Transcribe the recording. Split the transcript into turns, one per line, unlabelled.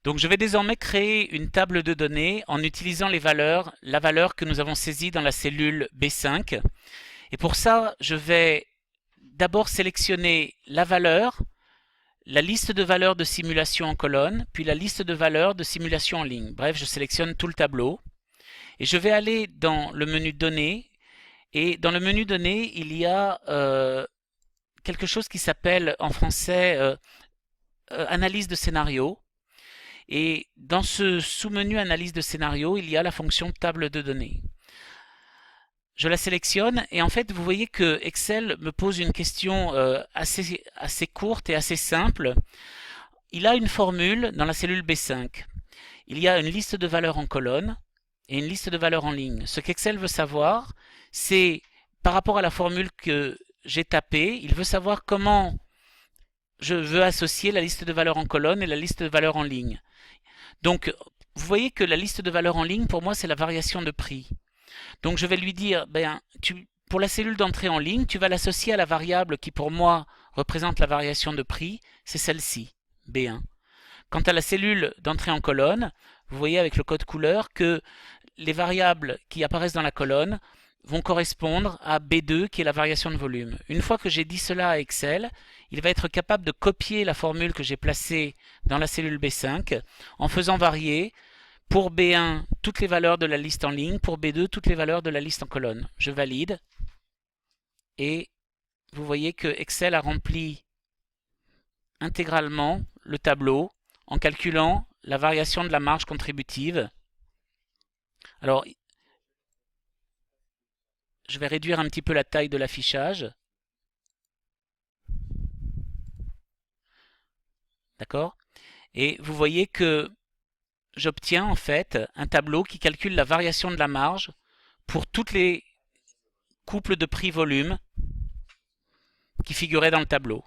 Donc je vais désormais créer une table de données en utilisant la valeur que nous avons saisie dans la cellule B5. Et pour ça, je vais d'abord sélectionner la valeur, la liste de valeurs de simulation en colonne, puis la liste de valeurs de simulation en ligne. Bref, je sélectionne tout le tableau. Et je vais aller dans le menu Données. Et dans le menu Données, il y a quelque chose qui s'appelle en français Analyse de scénario. Et dans ce sous-menu Analyse de scénario, il y a la fonction Table de données. Je la sélectionne et en fait vous voyez que Excel me pose une question assez courte et assez simple. Il a une formule dans la cellule B5. Il y a une liste de valeurs en colonne et une liste de valeurs en ligne. Ce qu'Excel veut savoir, c'est par rapport à la formule que j'ai tapée, il veut savoir comment je veux associer la liste de valeurs en colonne et la liste de valeurs en ligne. Donc vous voyez que la liste de valeurs en ligne pour moi c'est la variation de prix. Donc je vais lui dire, pour la cellule d'entrée en ligne, tu vas l'associer à la variable qui pour moi représente la variation de prix, c'est celle-ci, B1. Quant à la cellule d'entrée en colonne, vous voyez avec le code couleur que les variables qui apparaissent dans la colonne vont correspondre à B2 qui est la variation de volume. Une fois que j'ai dit cela à Excel, il va être capable de copier la formule que j'ai placée dans la cellule B5 en faisant varier pour B1 toutes les valeurs de la liste en ligne, pour B2 toutes les valeurs de la liste en colonne. Je valide et vous voyez que Excel a rempli intégralement le tableau en calculant la variation de la marge contributive. Alors, je vais réduire un petit peu la taille de l'affichage. D'accord? Et vous voyez que j'obtiens en fait un tableau qui calcule la variation de la marge pour toutes les couples de prix-volume qui figuraient dans le tableau.